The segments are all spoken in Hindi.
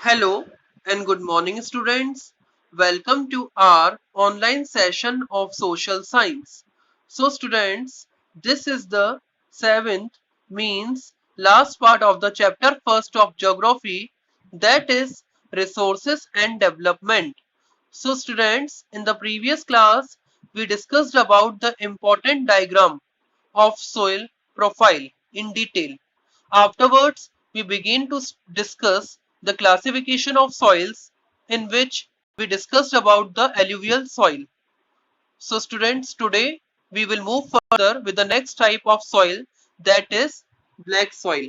Hello and good morning, students. Welcome to our online session of social science. So, students, this is the seventh, means last part of the chapter first of geography, that is resources and development. So, students, in the previous class, we discussed about the important diagram of soil profile in detail. Afterwards, we begin to discuss the classification of soils, in which we discussed about the alluvial soil. So students, today we will move further with the next type of soil, that is black soil.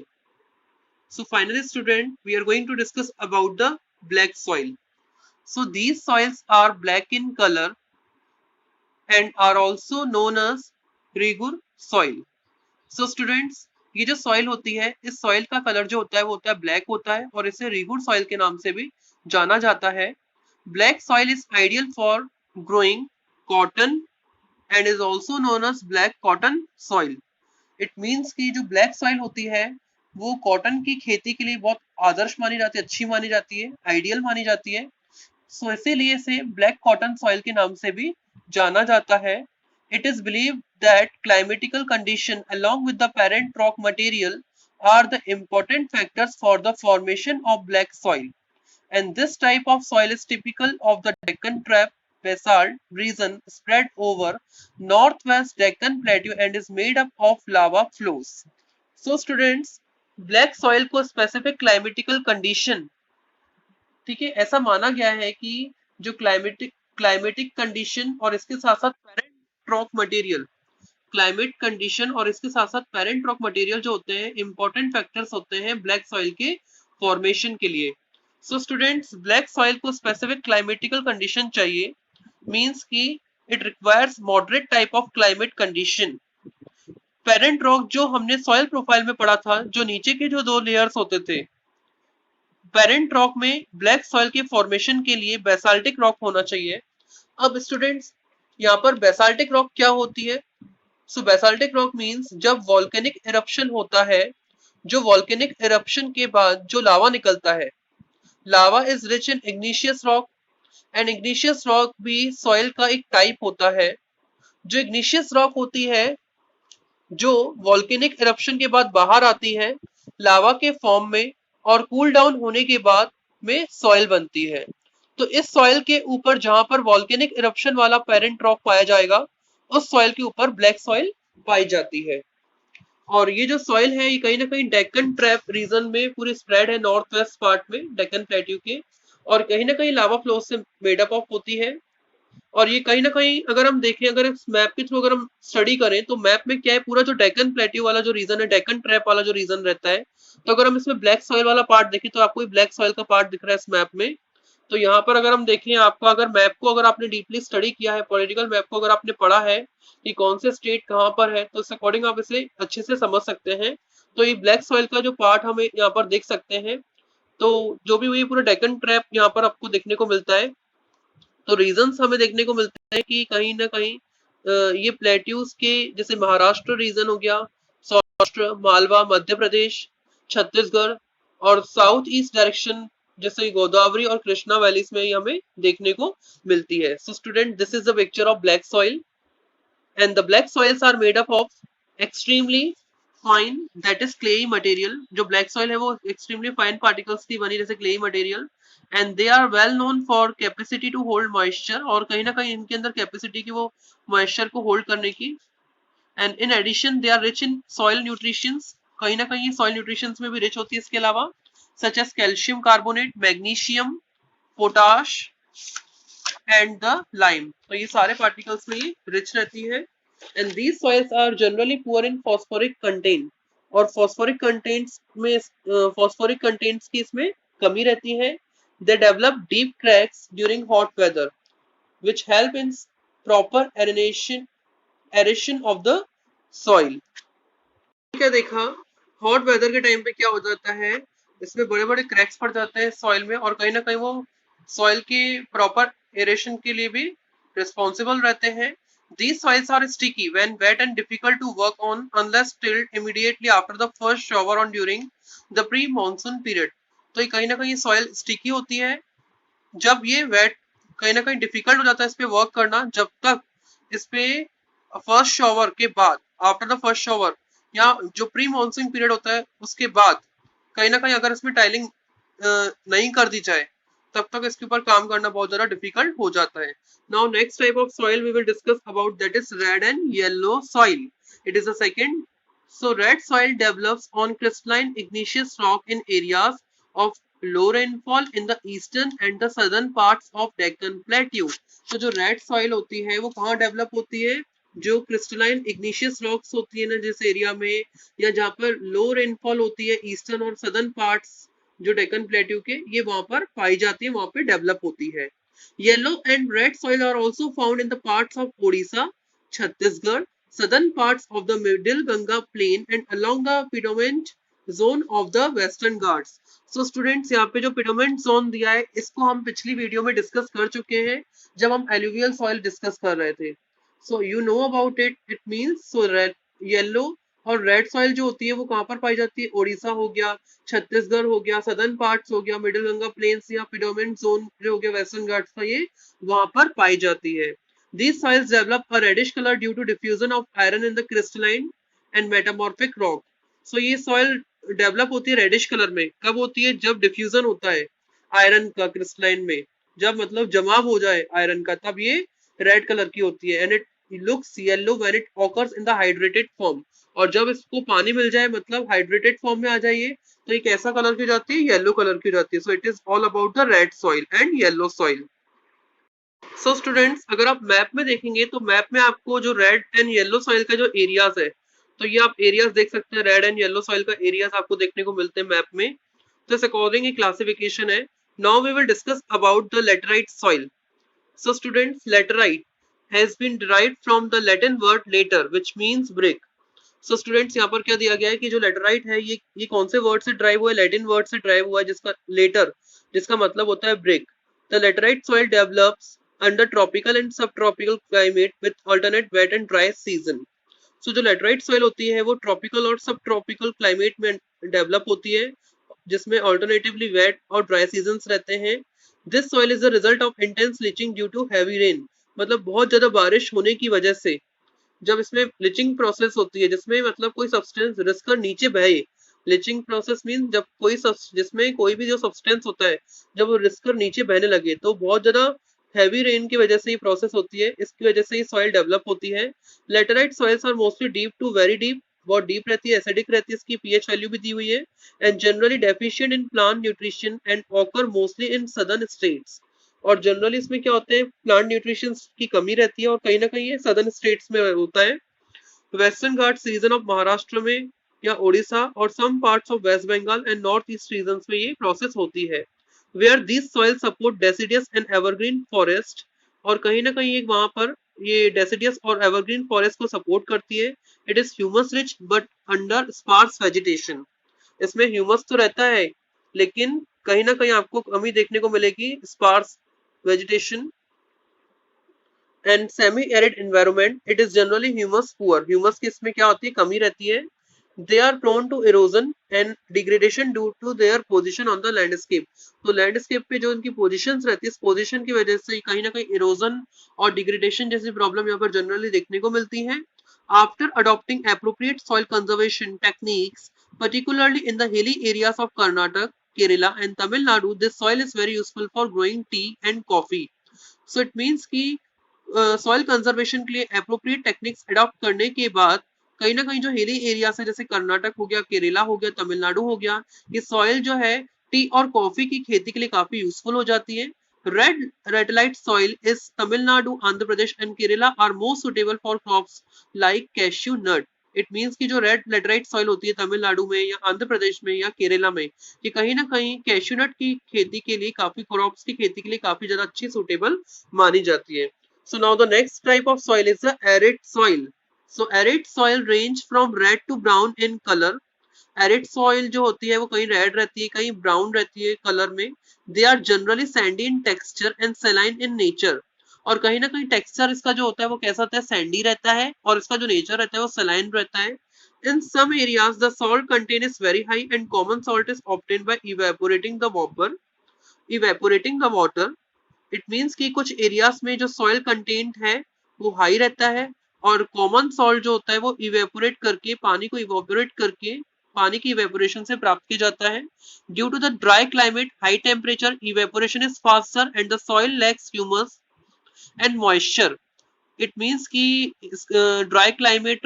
So finally student, we are going to discuss about the black soil. So these soils are black in color and are also known as regur soil. So students, ये जो सॉइल होती है, इस सॉइल का कलर जो होता है वो होता है ब्लैक होता है और इसे रिगुड सॉइल के नाम से भी जाना जाता है. Black soil is ideal for growing cotton and is also known as black cotton soil. It means कि जो ब्लैक सॉइल होती है वो कॉटन की खेती के लिए बहुत आदर्श मानी जाती है, अच्छी मानी जाती है, आइडियल मानी जाती है. सो इसीलिए इसे ब्लैक कॉटन सॉइल के नाम से भी जाना जाता है. It is believed that climatical condition along with the parent rock material are the important factors for the formation of black soil. And this type of soil is typical of the Deccan Trap basalt region spread over northwest Deccan Plateau and is made up of lava flows. So students, black soil को specific climatical condition, ठीक है, ऐसा माना गया है कि जो क्लाइमेटिक कंडीशन और इसके साथ साथ parent rock material, climate condition और इसके साथ साथ पेरेंट रॉक मटेरियल जो होते हैं इंपॉर्टेंट फैक्टर्स होते हैं ब्लैक सॉइल के फॉर्मेशन के लिए. सो स्टूडेंट्स, ब्लैक सॉइल को स्पेसिफिक क्लाइमेटिकल कंडीशन चाहिए, मींस कि it requires moderate type of climate condition. Parent rock जो हमने सॉइल प्रोफाइल में पढ़ा था, जो नीचे के जो दो लेयर्स होते थे, पेरेंट रॉक में ब्लैक सॉइल के फॉर्मेशन के लिए बेसाल्टिक रॉक होना चाहिए. अब स्टूडेंट्स, यहाँ पर बेसाल्टिक रॉक क्या होती है? सो बेसाल्टिक रॉक मींस जब वॉल्केनिक इरप्शन होता है, जो वॉल्केनिक इरप्शन के बाद जो लावा निकलता है, lava is rich in igneous rock and igneous rock भी सॉइल का एक टाइप होता है. जो इग्निशियस रॉक होती है, जो वॉल्केनिक इरप्शन के बाद बाहर आती है लावा के फॉर्म में और कूल डाउन होने के बाद में सॉइल बनती है. तो इस सॉइल के ऊपर जहां पर वॉल्केनिक इरप्शन वाला पेरेंट रॉक पाया जाएगा, उस सॉइल के ऊपर ब्लैक सॉइल पाई जाती है. और ये जो सॉइल है, ये कहीं ना कहीं डेक्कन ट्रैप रीजन में पूरी स्प्रेड है, नॉर्थ वेस्ट पार्ट में डेक्कन प्लेट्यू के, और कहीं ना कहीं लावा फ्लो से मेडअप ऑफ होती है. और ये कहीं ना कहीं अगर हम देखें, अगर इस मैप के थ्रू अगर हम स्टडी करें, तो मैप में क्या है, पूरा जो डेक्कन प्लेट्यू वाला जो रीजन है, डेक्कन ट्रैप वाला जो रीजन रहता है, तो अगर हम इसमें ब्लैक सॉइल वाला पार्ट देखें तो आपको ब्लैक सॉइल का पार्ट दिख रहा है इस मैप में. तो यहाँ पर अगर हम देखें, आपका अगर मैप को अगर आपने डीपली स्टडी किया है, पॉलिटिकल मैप को अगर आपने पढ़ा है कि कौन से स्टेट कहाँ पर है, तो इस अकॉर्डिंग आप इसे अच्छे से समझ सकते हैं. तो ये ब्लैक सॉइल का जो पार्ट हमें यहाँ पर देख सकते हैं, तो जो भी ये पूरा डेक्कन ट्रैप यहाँ पर आपको देखने को मिलता है. तो रीजंस हमें देखने को मिलते हैं कि कहीं ना कहीं ये प्लेट्यूज के, जैसे महाराष्ट्र रीजन हो गया, सौराष्ट्र, मालवा, मध्य प्रदेश, छत्तीसगढ़ और साउथ ईस्ट डायरेक्शन जैसे गोदावरी और कृष्णा वैलीज में ये हमें देखने को मिलती है. So student, this is the picture of black soil and the black soils are made up of extremely fine, that is clay material. जो ब्लैक सॉइल है वो एक्सट्रीमली फाइन पार्टिकल्स की बनी, जैसे clay material, and they are well known for capacity to hold moisture, और कहीं ना कहीं इनके अंदर कैपेसिटी की, वो मॉइस्चर को होल्ड करने की. And in addition they are rich in soil nutritions, कहीं ना कहीं सॉइल न्यूट्रिशंस में भी रिच होती है इसके अलावा, such as calcium carbonate, magnesium, potash and the lime. तो ये सारे पार्टिकल्स में ये रिच रहती है. And these soils are generally poor in phosphoric content, और फॉस्फोरिक कंटेंट्स में फॉस्फोरिक कंटेंट्स की इसमें कमी रहती है. They develop deep cracks during hot weather which help in proper aeration of the soil. क्या देखा, हॉट वेदर के टाइम पे क्या हो जाता है, इसमें बड़े बड़े क्रैक्स पड़ जाते हैं सॉइल में, और कहीं ना कहीं वो सॉइल की प्रॉपर एरेशन के लिए भी रिस्पॉन्सिबल रहते हैं. These soils are sticky when wet and difficult to work on unless tilled immediately after the first shower on during the pre-monsoon period. तो ये कहीं ना कहीं सॉइल स्टिकी होती है। जब ये वेट कहीं ना कहीं डिफिकल्ट हो जाता है इस पे वर्क करना, जब तक इस पे फर्स्ट शॉवर के बाद, आफ्टर द फर्स्ट शॉवर या जो प्री मॉनसून पीरियड होता है उसके बाद कहीं ना कहीं अगर इसमें टाइलिंग नहीं कर दी जाए तब तक इसके ऊपर काम करना बहुत ज्यादा डिफिकल्ट हो जाता है। Now next type of soil we will discuss about, that is red and yellow soil. It is the second. So red soil develops on crystalline igneous rock in areas of low rainfall in the eastern and the southern parts of Deccan Plateau। तो जो रेड सॉइल होती है वो कहाँ डेवलप होती है? जो क्रिस्टलाइन इग्निशियस रॉक्स होती है ना जिस एरिया में, या जहाँ पर लो रेनफॉल होती है ईस्टर्न और सदर्न पार्ट्स जो डेक्कन प्लेट्यू के, ये वहां पर पाई जाती है, वहां पे डेवलप होती है। Yellow and red soil are also found in the parts of Odisha, Chhattisgarh, southern parts of the middle Ganga plain and along the predominant zone of the western Ghats। So students, यहाँ पे जो predominant zone दिया है इसको हम पिछली वीडियो में डिस्कस कर चुके हैं जब हम alluvial soil डिस्कस कर रहे थे। So you know about it, it means so red, yellow और रेड सॉइल जो होती है वो कहाँ पर पाई जाती है? ओडिशा हो गया, छत्तीसगढ़ हो गया, सदर्न पार्ट्स हो गया, मिडिल गंगा प्लेन्स या प्रीडोमिनेंट जोन जो हो गया वेस्टर्न घाट्स का, ये वहां पर पाई जाती है। These soils develop a reddish color due to diffusion of iron in the crystalline and metamorphic rock। So ये soil डेवलप होती है रेडिश कलर में, कब होती है? जब डिफ्यूजन होता है आयरन का क्रिस्टलाइन में, जब मतलब जमाव हो जाए आयरन का, तब ये रेड कलर की होती है। And it looks yellow when it occurs in the hydrated form. और जब इसको पानी मिल जाए, मतलब हाइड्रेटेड फॉर्म में आ जाए ये, तो ये कैसा कलर की जाती है? येलो कलर की जाती है। So it is all about the red soil and yellow soil. So students, अगर आप मैप में देखेंगे तो मैप में आपको जो रेड एंड येलो सॉइल का जो एरियाज है, तो ये आप एरियाज देख सकते हैं, रेड एंड येलो सॉइल का एरियाज आपको देखने को मिलते हैं मैप में। तो इस अकॉर्डिंग ये क्लासिफिकेशन है। Now we will discuss about the laterite soil. So students, laterite has been derived from the Latin word later which means brick. So students, यहाँ पर क्या दिया गया है कि जो लेटराइट है ये कौन से वर्ड से ड्राइव हुआ है? लैटिन वर्ड से ड्राइव हुआ है जिसका लेटर, जिसका मतलब होता है brick. The laterite soil develops under tropical and subtropical climate with alternate wet and dry season। So जो लेटराइट सॉइल होती है वो ट्रॉपिकल और सब ट्रॉपिकल क्लाइमेट में डेवलप होती है जिसमें ऑल्टरनेटिवली वेट और ड्राई सीजन्स रहते हैं। This soil is the result of intense leaching due to heavy rain. मतलब बहुत ज्यादा बारिश होने की वजह से जब इसमें लिचिंग प्रोसेस होती है, जिसमें मतलब कोई सब्सटेंस रिस्क कर नीचे बहे। लिचिंग प्रोसेस मीन जब कोई जिसमें कोई भी जो सब्सटेंस होता है जब वो रिस्क कर नीचे बहने लगे, तो बहुत ज्यादा हैवी रेन की वजह से ये प्रोसेस होती है, इसकी वजह से ये सॉइल डेवलप होती है। Laterite soils are mostly deep to very deep, बहुत डीप रहती है, एसिडिक रहती है, इसकी पीएच वैल्यू भी दी हुई है। And generally deficient in plant nutrition and occur mostly in southern states. और जनरली इसमें क्या होते हैं? प्लांट न्यूट्रिशन की कमी रहती है और कहीं ना कहीं ये सदर्न स्टेट्स में होता है। Western Ghats region of Maharashtra में या ओडिशा और some parts of West Bengal and North East region में ये प्रोसेस होती है। Where this soil support deciduous and evergreen forest. और कहीं ना कहीं वहां पर ये डेसिडियस और एवरग्रीन फॉरेस्ट को सपोर्ट करती है। It is humus rich but under sparse vegetation. इसमें ह्यूमस तो रहता है लेकिन कहीं ना कहीं आपको कमी देखने को मिलेगी, sparse vegetation and semi arid environment. It is generally humus poor. Humus की इसमें क्या होती है? कमी रहती है। They are prone to erosion and degradation due to their position on the landscape. तो लैंडस्केप पे जो इनकी पोजीशंस रहती है, इस पोजीशन की वजह से कहीं ना कहीं इरोजन और डिग्रेडेशन जैसी प्रॉब्लम यहाँ पर जनरली देखने को मिलती है। After adopting appropriate soil conservation techniques particularly in the hilly areas of Karnataka, Kerala and Tamil Nadu, this soil is very useful for growing tea and coffee। So it means कि सॉइल कंजर्वेशन के लिए एप्रोप्रिएट टेक्निक्स अडॉप्ट करने के बाद कहीं ना कहीं जो हिली एरिया है जैसे कर्नाटक हो गया, केरला हो गया, तमिलनाडु हो गया, ये सॉइल जो है टी और कॉफी की खेती के लिए काफी यूजफुल हो जाती है। Red laterite soil is Tamil Nadu, Andhra Pradesh and Kerala are most suitable for crops like cashew nut. It means की जो रेड लेटराइट सॉइल होती है तमिलनाडु में या आंध्र प्रदेश में या केरला में, ये कहीं ना कहीं कैश्यू नट की खेती के लिए, काफी क्रॉप्स की खेती के लिए काफी ज्यादा अच्छी सुटेबल मानी जाती है। So now the next type of soil is the arid soil। So arid soil range from red to brown in color। Arid soil जो होती है वो कहीं रेड रहती है, कहीं ब्राउन रहती है कलर में। They are generally sandy in texture and saline in nature। और कहीं ना कहीं टेक्सचर इसका जो होता है वो कैसा होता है? सैंडी रहता है और इसका जो नेचर रहता है वो सलाइन रहता है। In some areas, the salt content is very high and common salt is obtained by evaporating the vapor. Evaporating the water. It means कि कुछ एरियाज में जो सॉइल कंटेंट है वो हाई रहता है और कॉमन सॉल्ट जो होता है वो इवेपोरेट करके पानी को इवेपोरेट करके पानी की इवेपोरेशन से प्राप्त किया जाता है. Due to the dry climate high temperature evaporation is faster and the soil lacks humus and moisture. It means कि ड्राई क्लाइमेट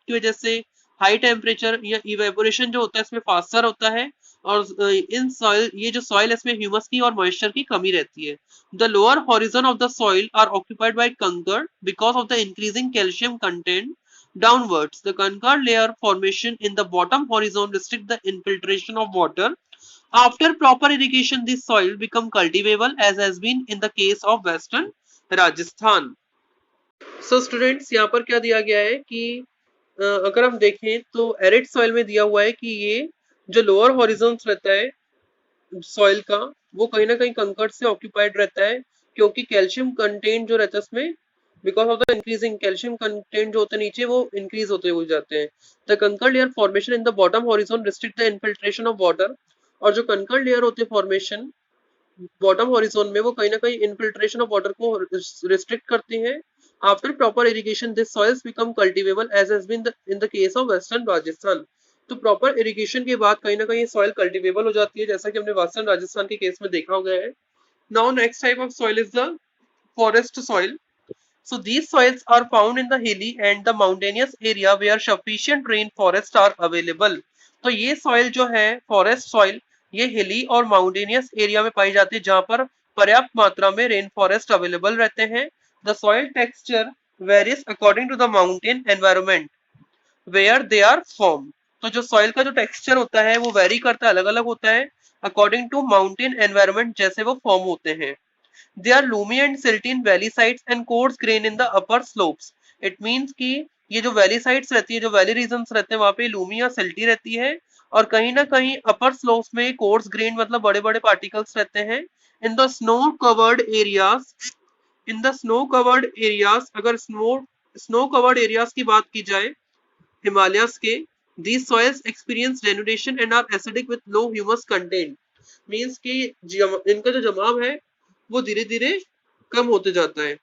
की वजह से हाई टेम्परेचर या इवेपोरेशन जो होता है इसमें फास्टर होता है और इन सॉइल ये जो सॉइल है इसमें ह्यूमस की और मॉइस्चर की कमी रहती है. The lower horizon of the soil are occupied by कंकड़ because of the increasing calcium content downwards. The concord layer formation in the bottom horizon restrict the infiltration of water. After proper irrigation, this soil become cultivable as has been in the case of western Rajasthan. So students यहाँ पर क्या दिया गया है कि अगर हम देखें तो एरिड सॉइल में दिया हुआ है कि ये जो लोअर हॉरिजॉन्स रहता है सॉइल का वो कहीं ना कहीं कंकड़ से ऑक्यूपाइड रहता है क्योंकि कैल्शियम कंटेंट जो रहता है उसमें because of the increasing calcium content जो होता है नीचे वो इंक्रीज होते हुए जाते हैं. द कंकड़ layer formation in the bottom horizon restrict the infiltration of water. और जो कंकड़ लेयर होते हैं फॉर्मेशन बॉटम हॉरिजॉन में वो कहीं ना कहीं इनफिल्ट्रेशन ऑफ वाटर को रिस्ट्रिक्ट करती हैं. After proper irrigation this soils become cultivable as has been in the case of western Rajasthan. तो प्रॉपर इरिगेशन के बाद कहीं ना कहीं सॉइल कल्टीवेबल हो जाती है जैसा कि हमने वेस्टर्न राजस्थान के केस में देखा गया है. Now next type of soil is the forest soil. So these soils are found in the hilly and the mountainous area where sufficient rain forests are available. तो ये soil जो है forest soil ये hilly और mountainous area में पाई जाती है जहाँ पर पर्याप्त मात्रा में रेन फॉरेस्ट अवेलेबल रहते हैं. The soil texture varies according to the mountain environment where they are formed. तो जो soil का जो texture होता है वो vary करता है अलग अलग होता है according to mountain environment जैसे वो form होते हैं. They are loomy and silty in valley sides and coarse grain in the upper slopes. It means कि ये जो valley sides रहती है जो valley regions रहते हैं वहाँ पे loomy या silty रहती है और कहीं ना कहीं upper slopes में coarse grain मतलब बड़े बड़े particles रहते हैं. In the snow covered areas अगर snow covered areas की बात की जाए हिमालयस के these soils experience denudation and are acidic with low humus content. Means कि इनका जो जमाव है वो धीरे धीरे कम होते जाता है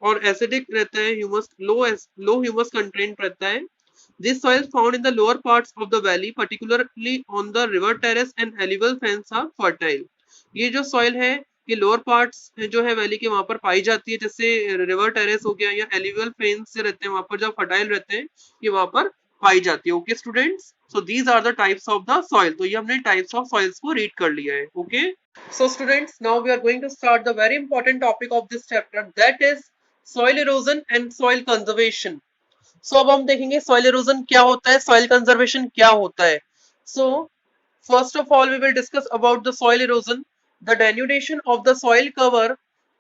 और एसिडिक रहता है ह्यूमस लो ह्यूमस कंटेंट रहता है. This soil found in the lower parts of the valley particularly on the river terrace and alluvial fans are fertile. ये जो सॉइल है ये लोअर पार्ट्स जो है वैली के वहां पर पाई जाती है जैसे रिवर टेरेस हो गया या एलिवल फेंस से रहते हैं वहां पर जब फर्टाइल रहते हैं ये वहां पर पाई जाती है. Okay students, so these are the types of the soil. तो ये हमने टाइप्स ऑफ सॉइल्स को रीड कर लिया है. Okay so students, now we are going to start the very important topic of this chapter, that is soil erosion and soil conservation. So अब हम देखेंगे soil erosion क्या होता है, soil conservation क्या होता है. So first of all we will discuss about the soil erosion. The denudation of the soil cover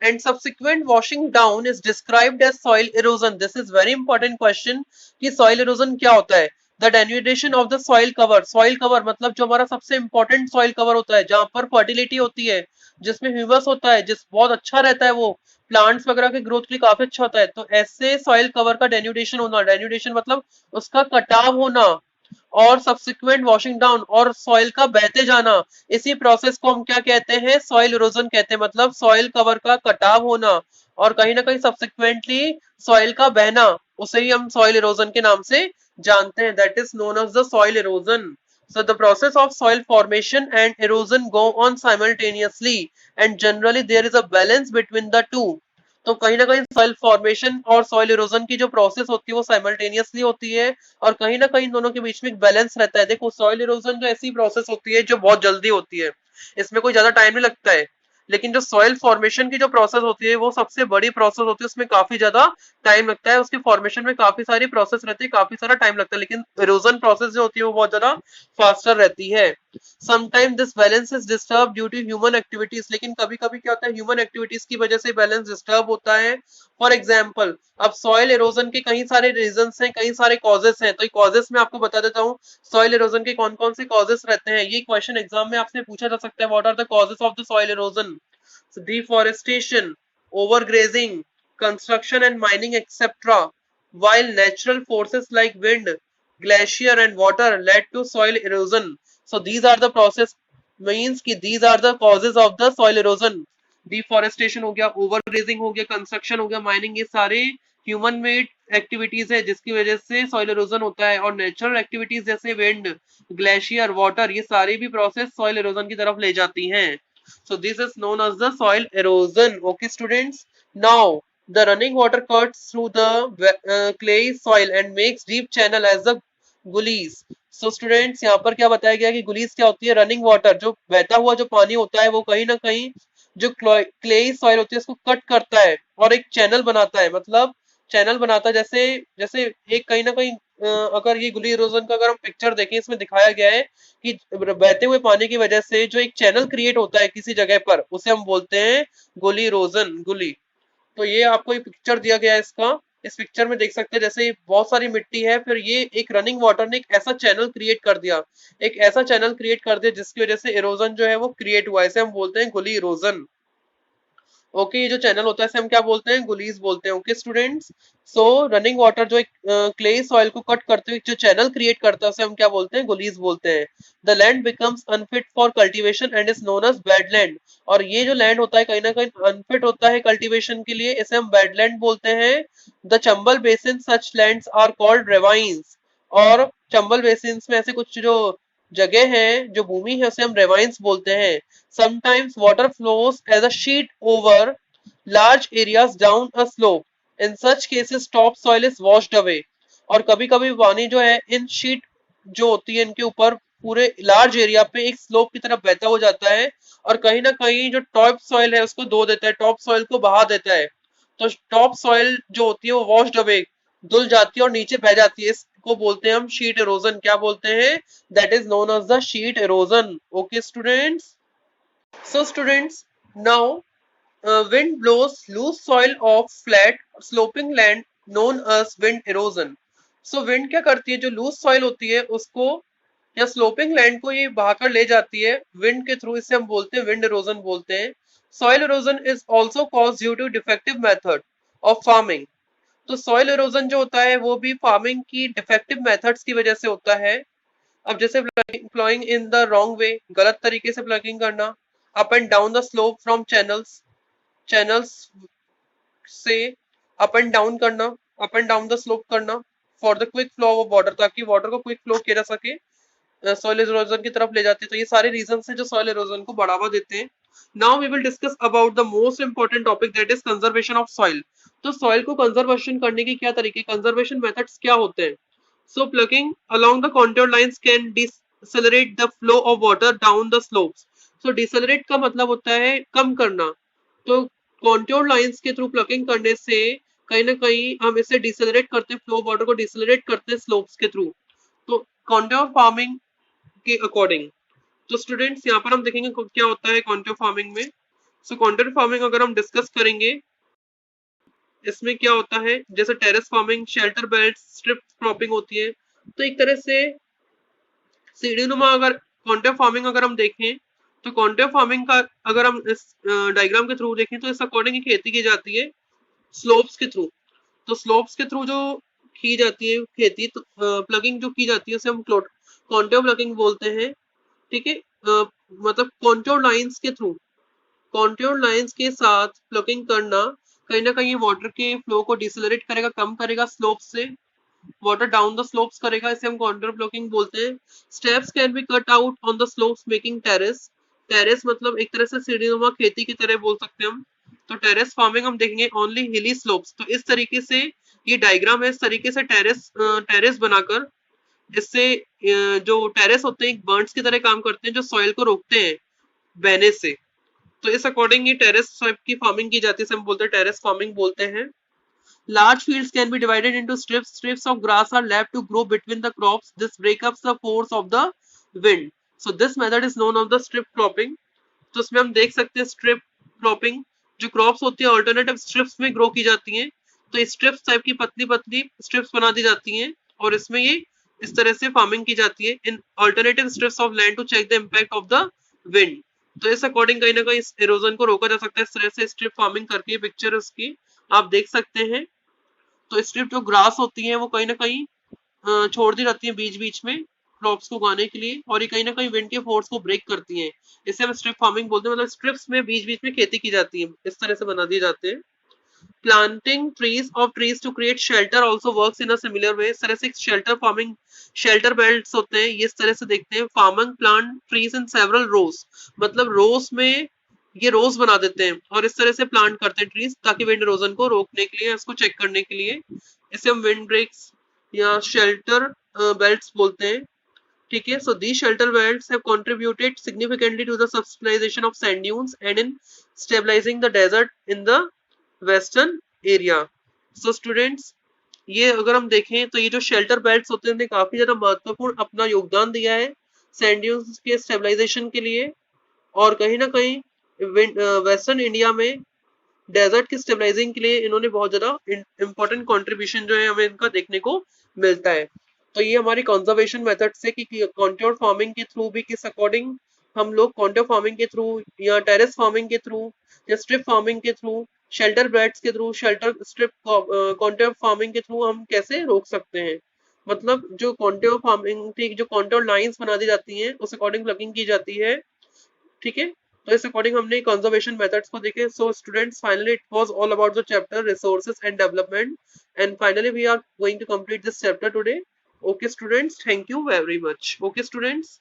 and subsequent washing down is described as soil erosion. This is very important question कि soil erosion क्या होता है. The denudation of the soil cover मतलब जो हमारा सबसे important soil cover होता है जहां पर fertility होती है जिसमें ह्यूमस होता है जिस बहुत अच्छा रहता है वो प्लांट्स वगैरह के ग्रोथ के लिए काफी अच्छा होता है. तो ऐसे सॉइल कवर का डेन्यूडेशन होना, डेन्यूडेशन मतलब उसका कटाव होना और सब्सिक्वेंट वॉशिंग डाउन और सॉइल का बहते जाना, इसी प्रोसेस को हम क्या कहते हैं, सॉइल इरोजन कहते हैं. मतलब सॉइल कवर का कटाव होना और कहीं ना कहीं सब्सिक्वेंटली सॉइल का बहना उसे ही हम सॉइल इरोजन के नाम से जानते हैं. That is known as the soil erosion. So the process of soil formation and erosion go on simultaneously and generally there is a balance between the two. तो कहीं ना कहीं सॉइल फॉर्मेशन और सॉइल इरोजन की जो प्रोसेस होती है वो साइमल्टेनियसली होती है और कहीं ना कहीं दोनों के बीच में एक बैलेंस रहता है. देखो सॉइल इरोजन जो ऐसी प्रोसेस होती है जो बहुत जल्दी होती है, इसमें कोई ज्यादा टाइम नहीं लगता है, लेकिन जो सॉइल फॉर्मेशन की जो प्रोसेस होती है वो सबसे बड़ी प्रोसेस होती है, उसमें काफी ज्यादा टाइम लगता है, उसके फॉर्मेशन में काफी सारी प्रोसेस रहती है, काफी सारा टाइम लगता है, लेकिन इरोजन प्रोसेस जो होती है वो बहुत ज्यादा फास्टर रहती है. Sometime this balance is disturb due to human activities. लेकिन कभी कभी क्या होता है ह्यूमन एक्टिविटीज की वजह से बैलेंस डिस्टर्ब होता है. फॉर एग्जाम्पल अब सॉइल इरोजन के कई सारे रीजंस हैं, कई सारे कॉजेस हैं, तो कॉजेस में आपको बता देता हूँ सॉइल इरोजन के कौन कौन से कॉजेस रहते हैं. ये क्वेश्चन एग्जाम में आपसे पूछा जा सकता है. What are the causes of the soil erosion? Deforestation, overgrazing, construction and mining, etc. While natural forces like wind, glacier and water led to soil erosion. So these are the process, means कि these are the causes of the soil erosion. Deforestation हो गया, overgrazing हो गया, construction हो गया, mining, ये सारे ह्यूमन मेड एक्टिविटीज है जिसकी वजह से सॉइल इरोजन होता है। और नेचुरल एक्टिविटीज जैसे विंड, ग्लेशियर, वाटर, ये सारी भी प्रोसेस सॉइल इरोजन की तरफ ले जाती हैं। So this is known as the soil erosion. Okay students, now the running water cuts through the clay soil and makes deep channel as the gullies. So students, यहाँ पर क्या बताया गया कि गुलीज क्या होती है? रनिंग वाटर, जो बहता हुआ जो पानी होता है वो कहीं ना कहीं जो क्लेई सॉइल होती है उसको कट करता है और एक चैनल बनाता है। मतलब चैनल बनाता है, जैसे जैसे एक कहीं ना कहीं अगर ये गुली इरोजन का अगर हम पिक्चर देखें, इसमें दिखाया गया है कि बहते हुए पानी की वजह से जो एक चैनल क्रिएट होता है किसी जगह पर, उसे हम बोलते हैं गुली इरोजन, गुली। तो ये आपको एक पिक्चर दिया गया है इसका। इस पिक्चर में देख सकते हैं जैसे बहुत सारी मिट्टी है, फिर ये एक रनिंग वाटर ने एक ऐसा चैनल क्रिएट कर दिया, एक ऐसा चैनल क्रिएट कर दिया जिसकी वजह से इरोजन जो है वो क्रिएट हुआ। इसे हम बोलते हैं गुली इरोजन। ओके, ये जो चैनल होता है इसे हम क्या बोलते हैं? गुलीज बोलते हैं। ओके स्टूडेंट्स, सो रनिंग वाटर जो एक क्ले सॉइल को कट करते हुए जो चैनल क्रिएट करता है उसे हम क्या बोलते हैं? गुलीज बोलते हैं। The land becomes unfit for cultivation and is known as badland. और ये जो लैंड होता है कहीं ना कहीं अनफिट होता है कल्टीवेशन के लिए, इसे हम बैडलैंड बोलते हैं। The Chambal basin such lands are called ravines. और चंबल बेसिन में ऐसे कुछ जो जगह है, जो भूमि है, उसे हम रेवाइंस बोलते हैं। Sometimes water flows as a sheet over large areas down a slope. In such cases, topsoil is washed away. और कभी कभी पानी जो है इन शीट जो होती है इनके ऊपर पूरे लार्ज एरिया पे एक स्लोप की तरफ बहता हो जाता है और कहीं ना कहीं जो टॉप सॉइल है उसको धो देता है, टॉप सॉइल को बहा देता है। तो टॉप सॉइल जो होती है वो वॉश्ड अवे, धुल जाती है और नीचे बह जाती है। इसको बोलते हैं हम शीट इरोजन। क्या बोलते हैं? That is known as the sheet erosion. Okay students, so students, now wind blows loose soil off flat sloping land known as wind erosion. So wind क्या करती है? जो loose soil होती है उसको या sloping land को ये बहाकर ले जाती है wind के थ्रू, इसे हम बोलते हैं wind erosion बोलते हैं। Soil erosion is also caused due to defective method of farming. तो soil erosion जो होता है वो भी farming की defective methods की वजह से होता है। अब जैसे ploughing in the wrong way, गलत तरीके से प्लगिंग करना, up and down the slope from channels, channels से अप एंड डाउन करना, up and down the slope करना for the quick flow of water, ताकि वाटर को क्विक फ्लो किया जा सके, सॉइल इरोजन की तरफ ले जाते हैं। तो ये सारे रीजन है जो सॉइल इरोजन को बढ़ावा देते हैं। Now we will discuss about the most important topic, that is conservation of soil. तो सॉइल को कंजर्वेशन करने के क्या तरीके, कंजर्वेशन मेथड्स क्या होते हैं? So plugging along the contour lines can decelerate the flow of water down the slopes. So decelerate का मतलब होता है कम करना। तो contour lines के थ्रू प्लगिंग करने से कहीं ना कहीं हम इसे डिसेलरेट करते हैं, फ्लो वाटर को डिसेलरेट करते हैं स्लोप्स के थ्रू। तो contour farming के अकॉर्डिंग, तो स्टूडेंट्स यहाँ पर हम देखेंगे क्या होता है contour farming में। सो contour farming अगर हम डिस्कस करेंगे, इसमें क्या होता है, जैसे terrace farming, shelter belt, strip cropping होती है। तो एक तरह से सीढ़ी नुमा अगर कॉन्टेव फार्मिंग अगर हम देखें, तो कॉन्टेव फार्मिंग का अगर हम इस डायग्राम के थ्रू देखें तो इस अकॉर्डिंग ही खेती की जाती है स्लोप्स के थ्रू। तो स्लोप्स के थ्रू जो की जाती है खेती, तो प्लगिंग जो की जाती है उसे हम कॉन्टेव प्लगिंग बोलते हैं। ठीक है, मतलब कॉन्टोर लाइंस के थ्रू, कॉन्टोर लाइंस के साथ प्लगिंग करना कहीं ना कहीं वाटर के फ्लो को डिसेलरेट करेगा, कम करेगा, स्लोप से वाटर डाउन द स्लोप्स करेगा, इसे हम कॉन्टोर ब्लॉकिंग बोलते हैं। Steps can be cut out on the slopes making terrace. Terrace मतलब एक तरह से सीढ़ीनुमा खेती की तरह बोल सकते हैं हम। तो टेरेस फार्मिंग हम देखेंगे ओनली हिली स्लोप्स। तो इस तरीके से ये डायग्राम है, इस तरीके से टेरेस बनाकर, इससे जो टेरेस होते हैं बर्न्स की तरह काम करते हैं जो सॉइल को रोकते हैं बहने से। तो इस अकॉर्डिंग ये टेरेस टाइप की फार्मिंग की जाती है, हम बोलते हैं टेरेस फार्मिंग बोलते हैं। Large fields can be divided into strips. Strips of grass are left to grow between the crops. This breaks up the force of the wind. So this method is known as the strip cropping. तो इसमें हम देख सकते हैं स्ट्रिप क्रॉपिंग, जो क्रॉप्स होती है अल्टरनेटिव स्ट्रिप्स में ग्रो की जाती हैं। तो स्ट्रिप्स टाइप की पतली पतली स्ट्रिप्स बना दी जाती हैं और इसमें ये इस तरह से फार्मिंग की जाती है in alternative strips of land to check the impact of the wind. तो इस अकॉर्डिंग कहीं ना कहीं इस इरोजन को रोका जा सकता है इस तरह से स्ट्रिप फार्मिंग करके। पिक्चर उसकी आप देख सकते हैं। तो स्ट्रिप जो ग्रास होती है वो कहीं ना कहीं छोड़ दी जाती है बीच बीच में क्रॉप्स को उगाने के लिए, और ये कहीं ना कहीं विंड के फोर्स को ब्रेक करती हैं। इसे हम स्ट्रिप फार्मिंग बोलते हैं, मतलब स्ट्रिप्स में बीच बीच में खेती की जाती है, इस तरह से बना दिए जाते हैं। Planting trees to create shelter also works in a similar way। इस तरह से शेल्टर फार्मिंग, शेल्टर बेल्ट्स होते हैं, ये इस तरह से देखते हैं। Farmer plant trees in several rows, मतलब रोज में ये रोज बना देते हैं और इस तरह से प्लांट करते हैं ट्रीज, ताकि विंड इरोजन को रोकने के लिए, इसको चेक करने के लिए। इसे हम विंड ब्रेक्स या शेल्टर बेल्ट्स बोलते हैं। ठीक है, so these shelter belts have contributed significantly to the subsidization of sand dunes and in stabilizing the desert in the western area। So students, ये अगर हम देखें तो ये जो शेल्टर बेल्ट्स होते हैं उन्होंने काफी ज्यादा महत्वपूर्ण अपना योगदान दिया है सैंड ड्यून्स के स्टेबलाइजेशन के लिए, और कहीं ना कहीं वेस्टर्न इंडिया में डेजर्ट की स्टेबलाइजिंग के लिए इन्होंने बहुत ज्यादा इंपॉर्टेंट कंट्रीब्यूशन जो है हमें इनका देखने को मिलता है। तो ये हमारी कंजर्वेशन मेथड से कि कॉन्टोर फार्मिंग के थ्रू भी किस अकॉर्डिंग हम लोग कॉन्टोर फार्मिंग के थ्रू या टेरेस फार्मिंग के थ्रू या स्ट्रिप फार्मिंग के थ्रू, शेल्टर बेड्स के through, shelter strip contour farming के थ्रू हम कैसे रोक सकते हैं। मतलब जो कॉन्टोर फार्मिंग थी, जो कॉन्टोर लाइंस बना दी जाती हैं उस अकॉर्डिंग प्लगिंग की जाती है। ठीक है, तो इस अकॉर्डिंग हमने कंजर्वेशन मेथड्स को देखे। So students, finally it was all about the chapter resources and development, and finally we are going to complete this chapter today. Okay students, thank you very much. Okay students.